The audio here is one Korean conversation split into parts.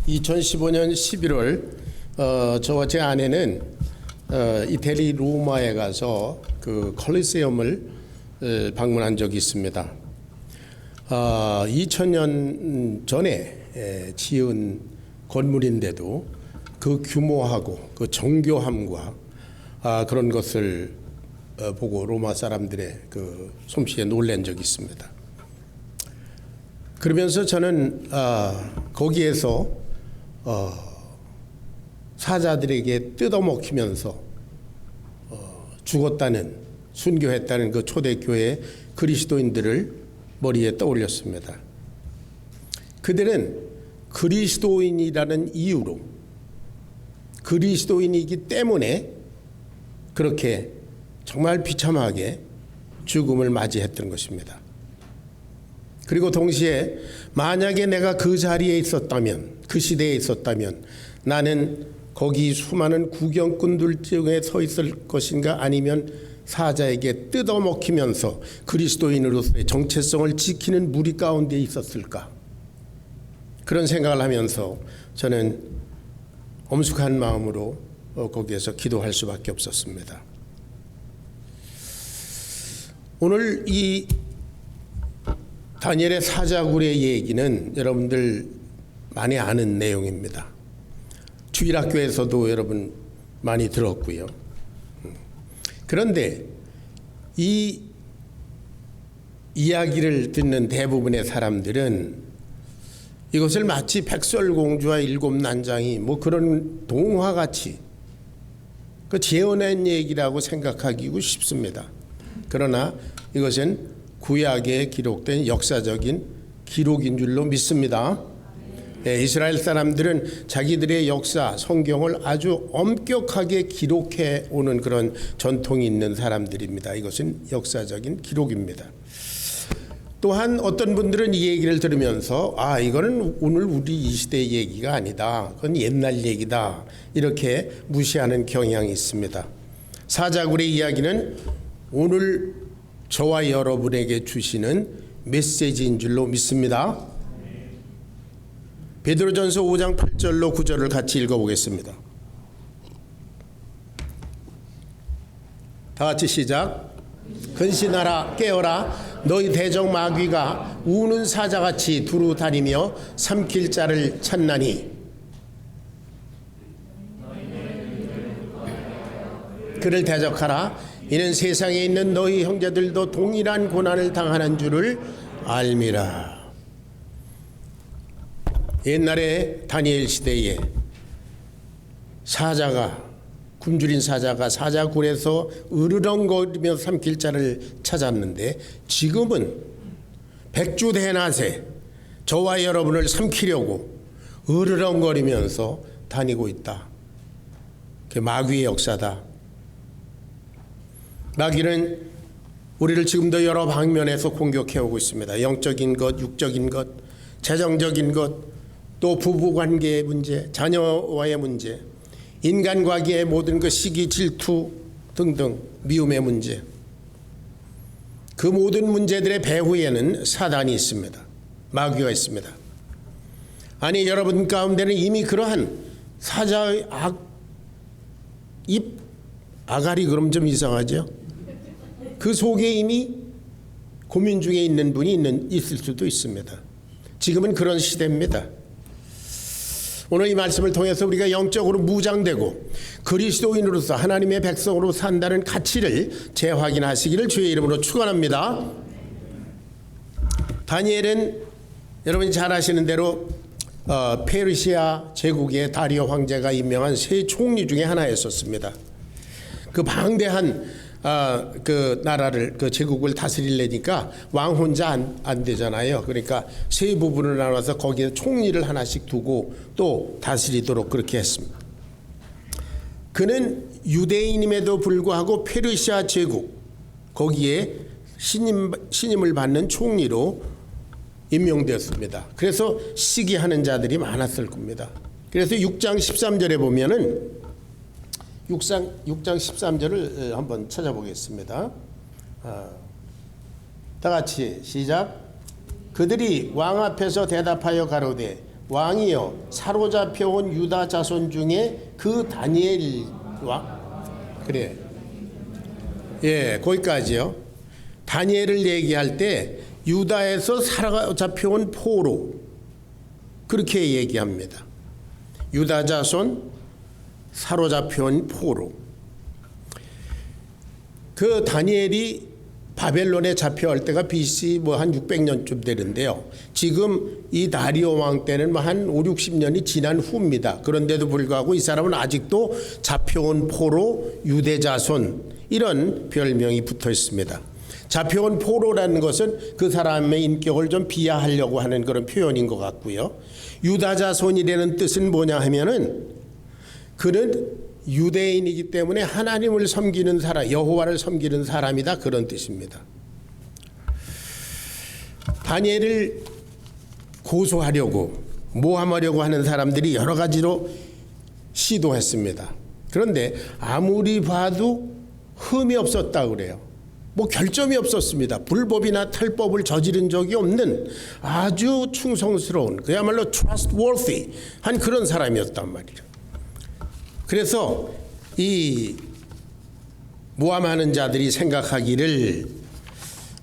2015년 11월 저와 제 아내는 이태리 로마에 가서 그 콜리세움을 방문한 적이 있습니다. 2000년 전에 지은 건물인데도 그 규모하고 그 정교함과 그런 것을 보고 로마 사람들의 그 솜씨에 놀란 적이 있습니다. 그러면서 저는 거기에서 사자들에게 뜯어먹히면서 죽었다는, 순교했다는 그 초대교회 그리스도인들을 머리에 떠올렸습니다. 그들은 그리스도인이라는 이유로, 그리스도인이기 때문에 그렇게 정말 비참하게 죽음을 맞이했던 것입니다. 그리고 동시에 만약에 내가 그 자리에 있었다면, 그 시대에 있었다면 나는 거기 수많은 구경꾼들 중에 서 있을 것인가, 아니면 사자에게 뜯어먹히면서 그리스도인으로서의 정체성을 지키는 무리 가운데 있었을까, 그런 생각을 하면서 저는 엄숙한 마음으로 거기에서 기도할 수밖에 없었습니다. 오늘 이 다니엘의 사자굴의 얘기는 여러분들 많이 아는 내용입니다. 주일학교에서도 여러분 많이 들었고요. 그런데 이 이야기를 듣는 대부분의 사람들은 이것을 마치 백설공주와 일곱 난장이 뭐 그런 동화같이 그 재현한 얘기라고 생각하기 쉽습니다. 그러나 이것은 구약에 기록된 역사적인 기록인 줄로 믿습니다. 네, 이스라엘 사람들은 자기들의 역사, 성경을 아주 엄격하게 기록해 오는 그런 전통이 있는 사람들입니다. 이것은 역사적인 기록입니다. 또한 어떤 분들은 이 얘기를 들으면서 이거는 오늘 우리 이 시대의 얘기가 아니다, 그건 옛날 얘기다, 이렇게 무시하는 경향이 있습니다. 사자굴의 이야기는 오늘 저와 여러분에게 주시는 메시지인 줄로 믿습니다. 베드로전서 5장 8절로 9절을 같이 읽어보겠습니다. 다 같이 시작. 근신하라, 깨어라. 너희 대적 마귀가 우는 사자같이 두루 다니며 삼킬 자를 찾나니 그를 대적하라. 이는 세상에 있는 너희 형제들도 동일한 고난을 당하는 줄을 알미라. 옛날에 다니엘 시대에 사자가, 굶주린 사자가 사자굴에서 으르렁거리며 삼킬 자를 찾았는데, 지금은 백주대낮에 저와 여러분을 삼키려고 으르렁거리면서 다니고 있다. 그게 마귀의 역사다. 마귀는 우리를 지금도 여러 방면에서 공격해오고 있습니다. 영적인 것, 육적인 것, 재정적인 것, 또 부부관계의 문제, 자녀와의 문제, 인간관계의 모든 것, 시기, 질투 등등 미움의 문제, 그 모든 문제들의 배후에는 사단이 있습니다. 마귀가 있습니다. 아니, 여러분 가운데는 이미 그러한 사자의 아가리, 그럼 좀 이상하죠? 그 속에 이미 고민 중에 있는 분이 있을 수도 있습니다. 지금은 그런 시대입니다. 오늘 이 말씀을 통해서 우리가 영적으로 무장되고 그리스도인으로서 하나님의 백성으로 산다는 가치를 재확인하시기를 주의 이름으로 축원합니다. 다니엘은 여러분이 잘 아시는 대로 페르시아 제국의 다리오 황제가 임명한 세 총리 중에 하나였었습니다. 그 방대한 그 나라를, 그 제국을 다스리려니까 왕 혼자 안 되잖아요. 그러니까 세 부분을 나눠서 거기에 총리를 하나씩 두고 또 다스리도록 그렇게 했습니다. 그는 유대인임에도 불구하고 페르시아 제국, 거기에 신임을 받는 총리로 임명되었습니다. 그래서 시기하는 자들이 많았을 겁니다. 그래서 6장 13절에 보면은 6장 13절을 한번 찾아보겠습니다. 다 같이 시작. 그들이 왕 앞에서 대답하여 가로되 왕이요 사로잡혀온 유다 자손 중에 그 다니엘 왕 그래 예 거기까지요. 다니엘을 얘기할 때 유다에서 사로잡혀온 포로 그렇게 얘기합니다. 유다 자손 사로잡혀온 포로. 그 다니엘이 바벨론에 잡혀갈 때가 BC 한 600년쯤 되는데요. 지금 이 다리오 왕 때는 한 5, 60년이 지난 후입니다. 그런데도 불구하고 이 사람은 아직도 잡혀온 포로 유대 자손 이런 별명이 붙어 있습니다. 잡혀온 포로라는 것은 그 사람의 인격을 좀 비하하려고 하는 그런 표현인 것 같고요. 유다 자손이라는 뜻은 뭐냐 하면은 그는 유대인이기 때문에 하나님을 섬기는 사람, 여호와를 섬기는 사람이다 그런 뜻입니다. 다니엘을 고소하려고 모함하려고 하는 사람들이 여러 가지로 시도했습니다. 그런데 아무리 봐도 흠이 없었다 그래요. 뭐 결점이 없었습니다. 불법이나 탈법을 저지른 적이 없는 아주 충성스러운 그야말로 trustworthy 한 그런 사람이었단 말이에요. 그래서 이 모함하는 자들이 생각하기를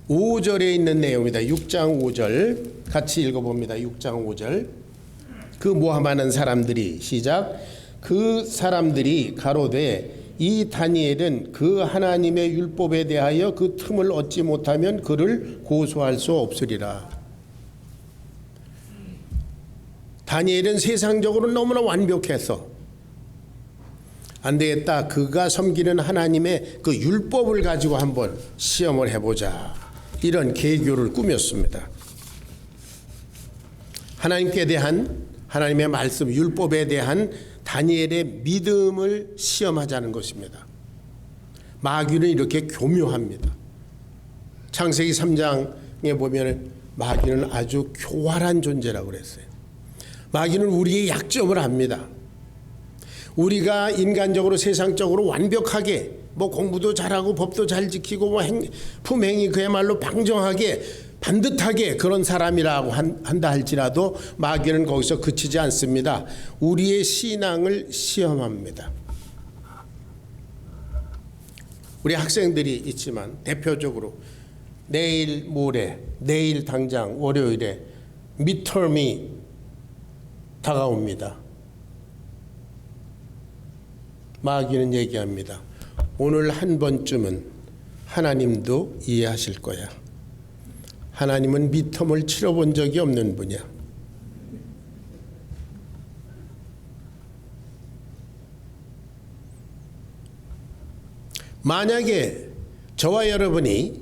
5절에 있는 내용입니다. 6장 5절 같이 읽어봅니다. 6장 5절 그 모함하는 사람들이 시작 그 사람들이 가로되 이 다니엘은 그 하나님의 율법에 대하여 그 틈을 얻지 못하면 그를 고소할 수 없으리라. 다니엘은 세상적으로 너무나 완벽해서 안 되겠다. 그가 섬기는 하나님의 그 율법을 가지고 한번 시험을 해보자. 이런 계교를 꾸몄습니다. 하나님께 대한 하나님의 말씀 율법에 대한 다니엘의 믿음을 시험하자는 것입니다. 마귀는 이렇게 교묘합니다. 창세기 3장에 보면 마귀는 아주 교활한 존재라고 그랬어요. 마귀는 우리의 약점을 압니다. 우리가 인간적으로 세상적으로 완벽하게 뭐 공부도 잘하고 법도 잘 지키고 뭐 품행이 그야말로 방정하게 반듯하게 그런 사람이라고 한다 할지라도 마귀는 거기서 그치지 않습니다. 우리의 신앙을 시험합니다. 우리 학생들이 있지만 대표적으로 내일 모레 내일 당장 월요일에 midterm이 다가옵니다. 마귀는 얘기합니다. 오늘 한 번쯤은 하나님도 이해하실 거야. 하나님은 미텀을 치러본 적이 없는 분이야. 만약에 저와 여러분이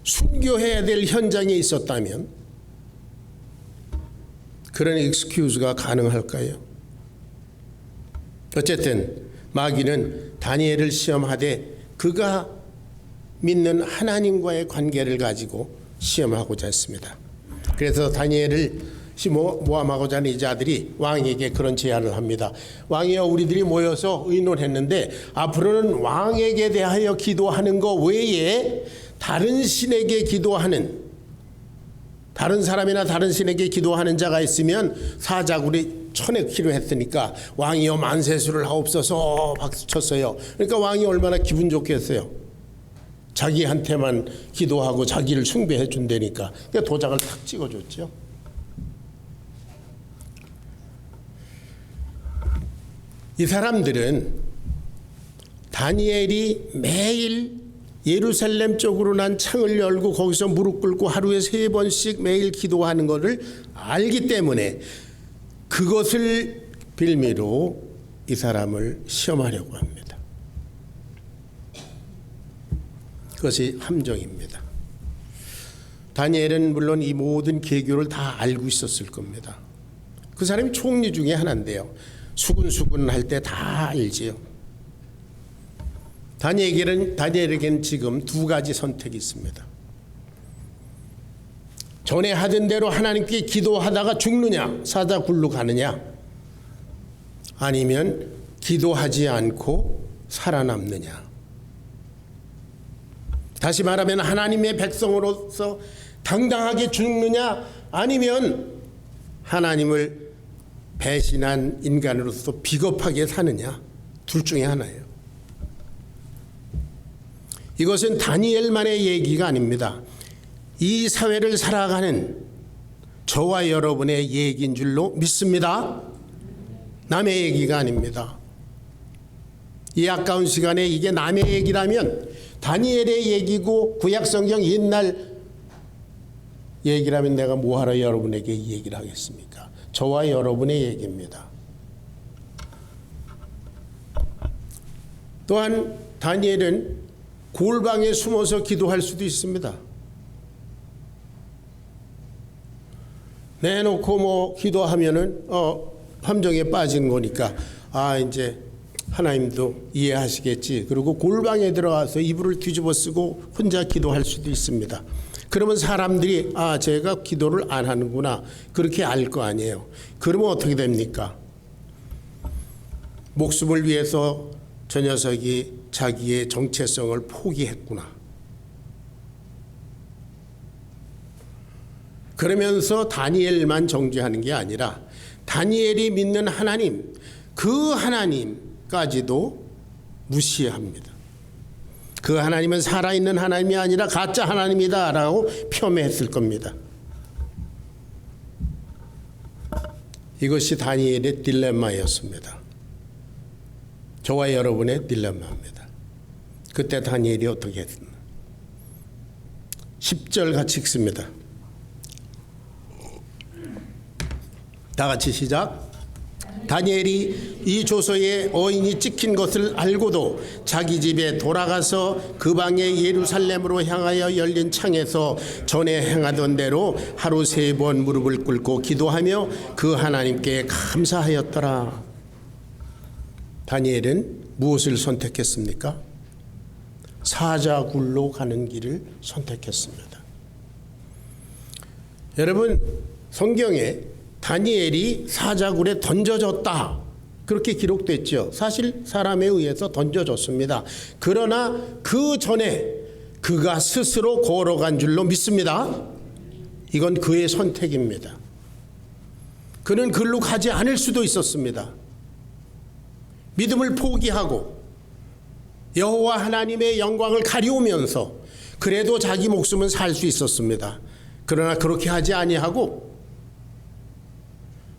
순교해야 될 현장에 있었다면 그런 익스큐즈가 가능할까요? 어쨌든 마귀는 다니엘을 시험하되 그가 믿는 하나님과의 관계를 가지고 시험하고자 했습니다. 그래서 다니엘을 모함하고자 하는 이 자들이 왕에게 그런 제안을 합니다. 왕이여 우리들이 모여서 의논했는데 앞으로는 왕에게 대하여 기도하는 것 외에 다른 신에게 기도하는 다른 사람이나 다른 신에게 기도하는 자가 있으면 사자굴이 쳐내기로 했으니까 왕이여 만세수를 하옵소서 박수 쳤어요. 그러니까 왕이 얼마나 기분 좋겠어요. 자기한테만 기도하고 자기를 숭배해 준다니까. 그러니까 도장을 탁 찍어줬죠. 이 사람들은 다니엘이 매일 예루살렘 쪽으로 난 창을 열고 거기서 무릎 꿇고 하루에 3번씩 매일 기도하는 것을 알기 때문에 그것을 빌미로 이 사람을 시험하려고 합니다. 그것이 함정입니다. 다니엘은 물론 이 모든 계교를 다 알고 있었을 겁니다. 그 사람이 총리 중에 하나인데요. 수군수군 할 때 다 알지요. 다니엘에게는 지금 두 가지 선택이 있습니다. 전에 하던 대로 하나님께 기도하다가 죽느냐, 사자굴로 가느냐, 아니면 기도하지 않고 살아남느냐. 다시 말하면 하나님의 백성으로서 당당하게 죽느냐, 아니면 하나님을 배신한 인간으로서 비겁하게 사느냐, 둘 중에 하나예요. 이것은 다니엘만의 얘기가 아닙니다. 이 사회를 살아가는 저와 여러분의 얘기인 줄로 믿습니다. 남의 얘기가 아닙니다. 이 아까운 시간에 이게 남의 얘기라면, 다니엘의 얘기고 구약성경 옛날 얘기라면 내가 뭐하러 여러분에게 이 얘기를 하겠습니까? 저와 여러분의 얘기입니다. 또한 다니엘은 골방에 숨어서 기도할 수도 있습니다. 내놓고 뭐 기도하면은 함정에 빠진 거니까 이제 하나님도 이해하시겠지. 그리고 골방에 들어가서 이불을 뒤집어 쓰고 혼자 기도할 수도 있습니다. 그러면 사람들이 제가 기도를 안 하는구나, 그렇게 알 거 아니에요. 그러면 어떻게 됩니까? 목숨을 위해서 저 녀석이 자기의 정체성을 포기했구나. 그러면서 다니엘만 정죄하는 게 아니라 다니엘이 믿는 하나님, 그 하나님까지도 무시합니다. 그 하나님은 살아있는 하나님이 아니라 가짜 하나님이다 라고 폄훼했을 겁니다. 이것이 다니엘의 딜레마였습니다. 저와 여러분의 딜레마입니다. 그때 다니엘이 어떻게 했습니까? 10절 같이 읽습니다. 다 같이 시작. 다니엘이 이 조서에 어인이 찍힌 것을 알고도 자기 집에 돌아가서 그 방에 예루살렘으로 향하여 열린 창에서 전에 행하던 대로 하루 3번 무릎을 꿇고 기도하며 그 하나님께 감사하였더라. 다니엘은 무엇을 선택했습니까? 사자굴로 가는 길을 선택했습니다. 여러분, 성경에 다니엘이 사자굴에 던져졌다, 그렇게 기록됐죠. 사실 사람에 의해서 던져졌습니다. 그러나 그 전에 그가 스스로 걸어간 줄로 믿습니다. 이건 그의 선택입니다. 그는 글로 가지 않을 수도 있었습니다. 믿음을 포기하고 여호와 하나님의 영광을 가리우면서 그래도 자기 목숨은 살 수 있었습니다. 그러나 그렇게 하지 아니하고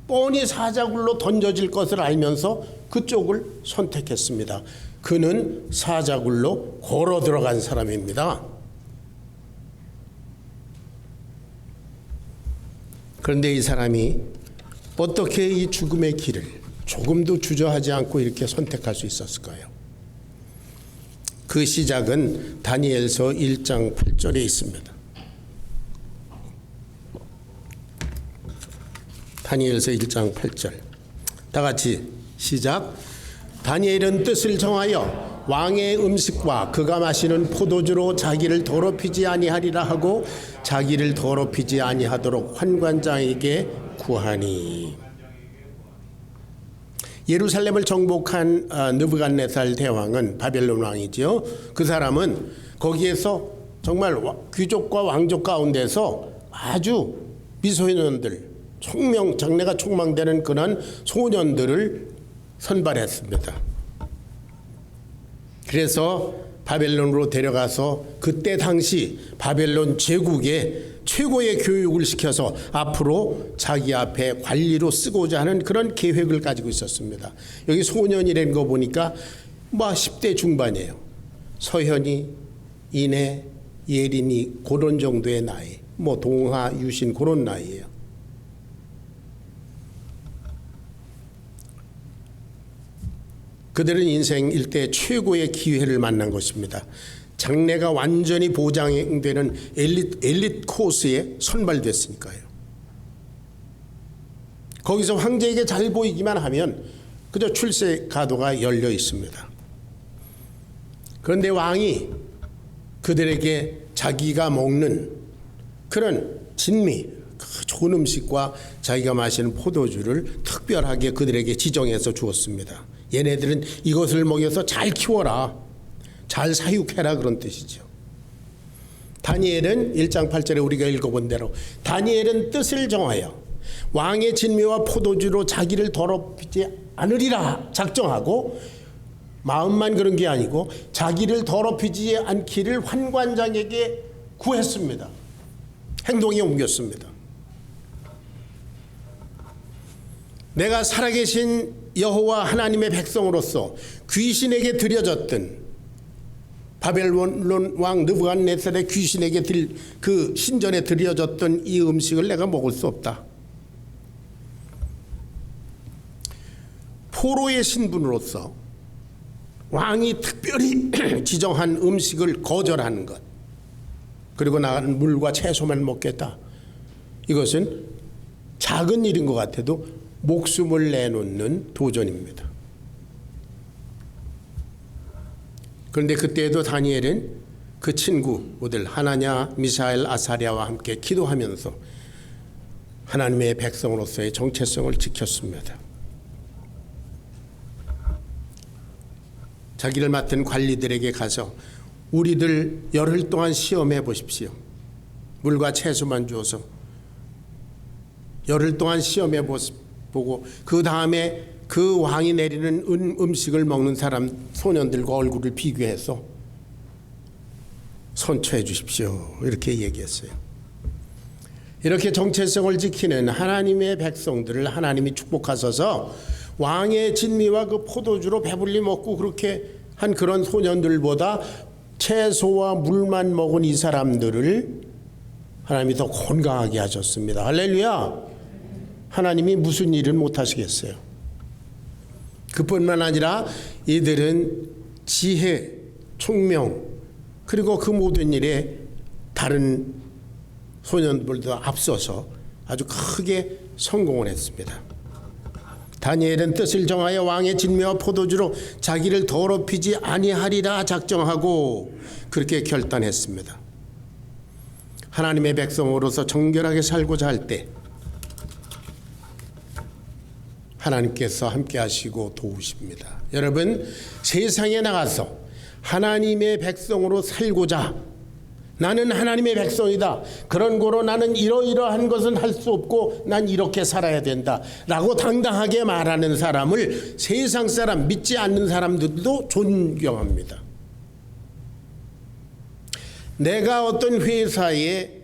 뻔히 사자굴로 던져질 것을 알면서 그쪽을 선택했습니다. 그는 사자굴로 걸어 들어간 사람입니다. 그런데 이 사람이 어떻게 이 죽음의 길을 조금도 주저하지 않고 이렇게 선택할 수 있었을까요? 그 시작은 다니엘서 1장 8절에 있습니다. 다니엘서 1장 8절. 다 같이 시작. 다니엘은 뜻을 정하여 왕의 음식과 그가 마시는 포도주로 자기를 더럽히지 아니하리라 하고 자기를 더럽히지 아니하도록 환관장에게 구하니. 예루살렘을 정복한 느부갓네살 대왕은 바벨론 왕이지요. 그 사람은 거기에서 정말 귀족과 왕족 가운데서 아주 미소년들, 장래가 촉망되는 그런 소년들을 선발했습니다. 그래서 바벨론으로 데려가서 그때 당시 바벨론 제국의 최고의 교육을 시켜서 앞으로 자기 앞에 관리로 쓰고자 하는 그런 계획을 가지고 있었습니다. 여기 소년이라는 거 보니까 10대 중반이에요. 서현이, 인해, 예린이 그런 정도의 나이, 동하, 유신 그런 나이예요. 그들은 인생 일대 최고의 기회를 만난 것입니다. 장래가 완전히 보장되는 엘리트 코스에 선발됐으니까요. 거기서 황제에게 잘 보이기만 하면 그저 출세 가도가 열려 있습니다. 그런데 왕이 그들에게 자기가 먹는 그런 진미, 좋은 음식과 자기가 마시는 포도주를 특별하게 그들에게 지정해서 주었습니다. 얘네들은 이것을 먹여서 잘 키워라, 잘 사육해라, 그런 뜻이죠. 다니엘은 1장 8절에 우리가 읽어본 대로 다니엘은 뜻을 정하여 왕의 진미와 포도주로 자기를 더럽히지 않으리라 작정하고, 마음만 그런 게 아니고 자기를 더럽히지 않기를 환관장에게 구했습니다. 행동에 옮겼습니다. 내가 살아계신 여호와 하나님의 백성으로서 귀신에게 드려졌던 바벨론 왕 느부갓네살의 귀신에게 그 신전에 드려졌던 이 음식을 내가 먹을 수 없다. 포로의 신분으로서 왕이 특별히 지정한 음식을 거절하는 것, 그리고 나는 물과 채소만 먹겠다. 이것은 작은 일인 것 같아도 목숨을 내놓는 도전입니다. 그런데 그때에도 다니엘은 그 친구들 하나냐, 미사엘, 아사랴와 함께 기도하면서 하나님의 백성으로서의 정체성을 지켰습니다. 자기를 맡은 관리들에게 가서 우리들 열흘 동안 시험해 보십시오. 물과 채소만 주어서 열흘 동안 시험해 보고 그 다음에 그 왕이 내리는 음식을 먹는 사람 소년들과 얼굴을 비교해서 선처해 주십시오. 이렇게 얘기했어요. 이렇게 정체성을 지키는 하나님의 백성들을 하나님이 축복하셔서 왕의 진미와 그 포도주로 배불리 먹고 그렇게 한 그런 소년들보다 채소와 물만 먹은 이 사람들을 하나님이 더 건강하게 하셨습니다. 할렐루야. 하나님이 무슨 일을 못하시겠어요. 그뿐만 아니라 이들은 지혜, 총명, 그리고 그 모든 일에 다른 소년들보다 앞서서 아주 크게 성공을 했습니다. 다니엘은 뜻을 정하여 왕의 진미와 포도주로 자기를 더럽히지 아니하리라 작정하고 그렇게 결단했습니다. 하나님의 백성으로서 정결하게 살고자 할 때 하나님께서 함께 하시고 도우십니다. 여러분, 세상에 나가서 하나님의 백성으로 살고자, 나는 하나님의 백성이다, 그런 거로 나는 이러이러한 것은 할 수 없고 난 이렇게 살아야 된다 라고 당당하게 말하는 사람을 세상 사람, 믿지 않는 사람들도 존경합니다. 내가 어떤 회사의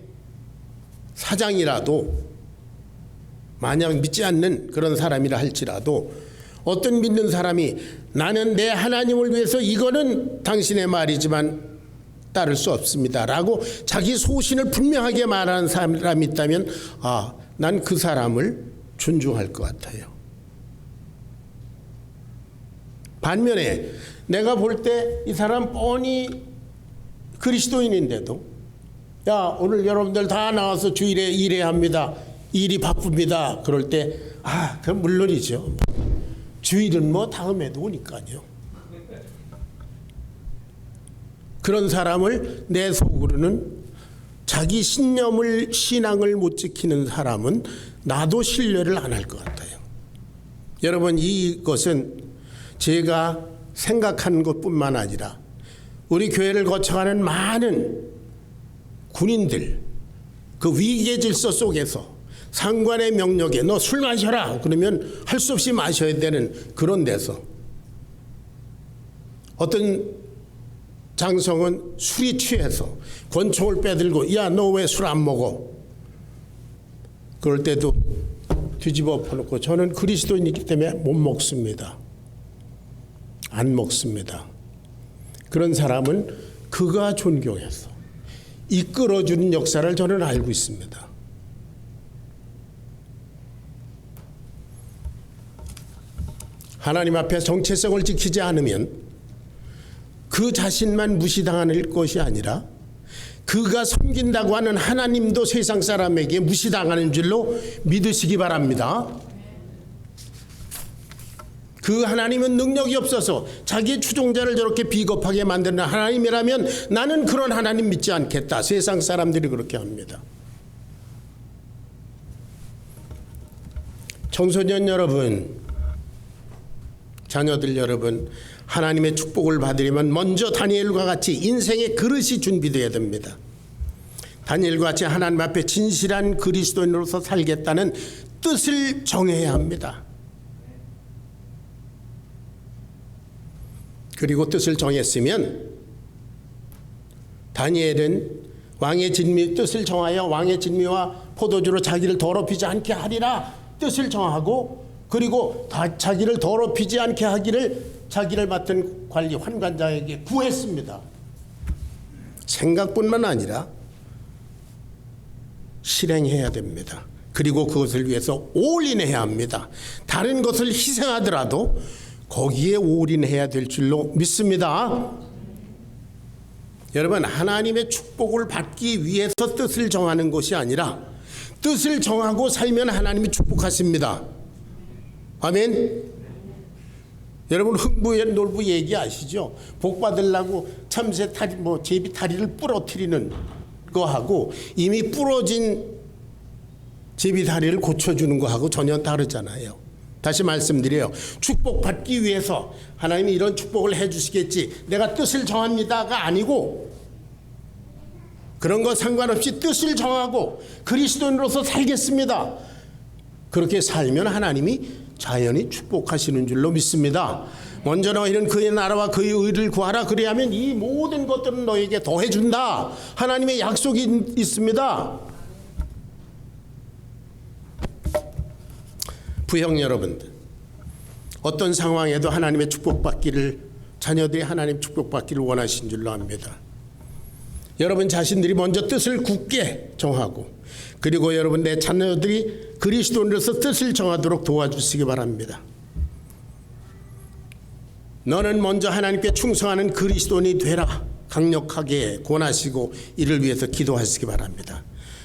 사장이라도 만약 믿지 않는 그런 사람이라 할지라도 어떤 믿는 사람이 나는 내 하나님을 위해서 이거는 당신의 말이지만 따를 수 없습니다 라고 자기 소신을 분명하게 말하는 사람이 있다면 난 그 사람을 존중할 것 같아요. 반면에 내가 볼 때 이 사람 뻔히 그리스도인인데도 야, 오늘 여러분들 다 나와서 주일에 일해야 합니다, 일이 바쁩니다, 그럴 때 그럼 물론이죠. 주일은 뭐 다음에도 오니까요. 그런 사람을 내 속으로는 자기 신앙을 못 지키는 사람은 나도 신뢰를 안 할 것 같아요. 여러분, 이것은 제가 생각한 것뿐만 아니라 우리 교회를 거쳐가는 많은 군인들, 그 위계 질서 속에서 상관의 명령에 너 술 마셔라 그러면 할 수 없이 마셔야 되는 그런 데서 어떤 장성은 술이 취해서 권총을 빼들고 야, 너 왜 술 안 먹어? 그럴 때도 뒤집어 펴놓고 저는 그리스도인이기 때문에 못 먹습니다. 안 먹습니다. 그런 사람은 그가 존경해서 이끌어주는 역사를 저는 알고 있습니다. 하나님 앞에 정체성을 지키지 않으면 그 자신만 무시당할 것이 아니라 그가 섬긴다고 하는 하나님도 세상 사람에게 무시당하는 줄로 믿으시기 바랍니다. 그 하나님은 능력이 없어서 자기 추종자를 저렇게 비겁하게 만드는 하나님이라면 나는 그런 하나님 믿지 않겠다. 세상 사람들이 그렇게 합니다. 청소년 여러분, 자녀들 여러분, 하나님의 축복을 받으려면 먼저 다니엘과 같이 인생의 그릇이 준비되어야 됩니다. 다니엘과 같이 하나님 앞에 진실한 그리스도인으로서 살겠다는 뜻을 정해야 합니다. 그리고 뜻을 정했으면 다니엘은 왕의 진미 뜻을 정하여 왕의 진미와 포도주로 자기를 더럽히지 않게 하리라 뜻을 정하고, 그리고 자기를 더럽히지 않게 하기를 자기를 맡은 관리 환관장에게 구했습니다. 생각뿐만 아니라 실행해야 됩니다. 그리고 그것을 위해서 올인해야 합니다. 다른 것을 희생하더라도 거기에 올인해야 될 줄로 믿습니다. 여러분, 하나님의 축복을 받기 위해서 뜻을 정하는 것이 아니라 뜻을 정하고 살면 하나님이 축복하십니다. 아멘. 여러분, 흥부의 놀부 얘기 아시죠? 복 받으려고 참새 다리, 제비 다리를 부러뜨리는 거하고 이미 부러진 제비 다리를 고쳐주는 거하고 전혀 다르잖아요. 다시 말씀드려요. 축복받기 위해서 하나님이 이런 축복을 해주시겠지, 내가 뜻을 정합니다가 아니고, 그런 거 상관없이 뜻을 정하고 그리스도인으로서 살겠습니다. 그렇게 살면 하나님이 자연히 축복하시는 줄로 믿습니다. 먼저 너희는 그의 나라와 그의 의를 구하라. 그리하면 이 모든 것들은 너에게 더해준다. 하나님의 약속이 있습니다. 부형 여러분들, 어떤 상황에도 하나님의 축복받기를, 자녀들이 하나님 축복받기를 원하신 줄로 압니다. 여러분 자신들이 먼저 뜻을 굳게 정하고, 그리고 여러분 내 자녀들이 그리스도인으로서 뜻을 정하도록 도와주시기 바랍니다. 너는 먼저 하나님께 충성하는 그리스도인이 되라 강력하게 권하시고 이를 위해서 기도하시기 바랍니다.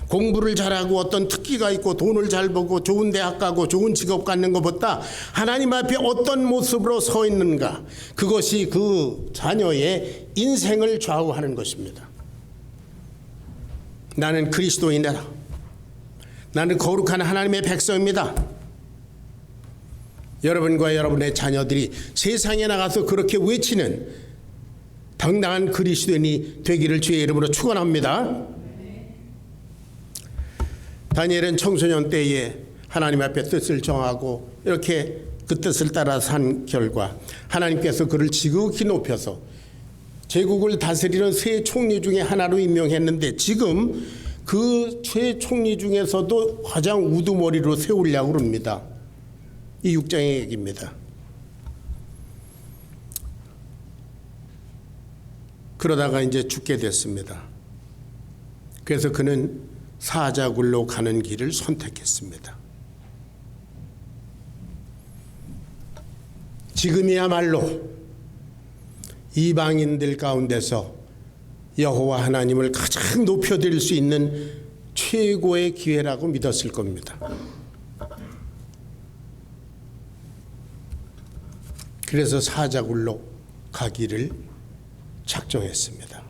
공부를 잘하고 어떤 특기가 있고 돈을 잘 벌고 좋은 대학 가고 좋은 직업 갖는 것보다 하나님 앞에 어떤 모습으로 서 있는가, 그것이 그 자녀의 인생을 좌우하는 것입니다. 나는 그리스도인이라, 나는 거룩한 하나님의 백성입니다. 여러분과 여러분의 자녀들이 세상에 나가서 그렇게 외치는 당당한 그리스도인이 되기를 주의 이름으로 축원합니다. 다니엘은 청소년 때에 하나님 앞에 뜻을 정하고 이렇게 그 뜻을 따라 산 결과 하나님께서 그를 지극히 높여서 제국을 다스리는 세 총리 중에 하나로 임명했는데, 지금 그 세 총리 중에서도 가장 우두머리로 세우려고 합니다. 이 6장의 얘기입니다. 그러다가 이제 죽게 됐습니다. 그래서 그는 사자굴로 가는 길을 선택했습니다. 지금이야말로 이방인들 가운데서 여호와 하나님을 가장 높여드릴 수 있는 최고의 기회라고 믿었을 겁니다. 그래서 사자굴로 가기를 작정했습니다.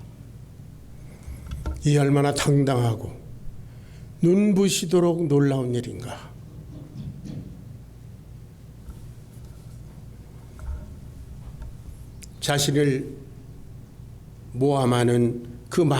이 얼마나 당당하고 눈부시도록 놀라운 일인가. 자신을 모함하는 그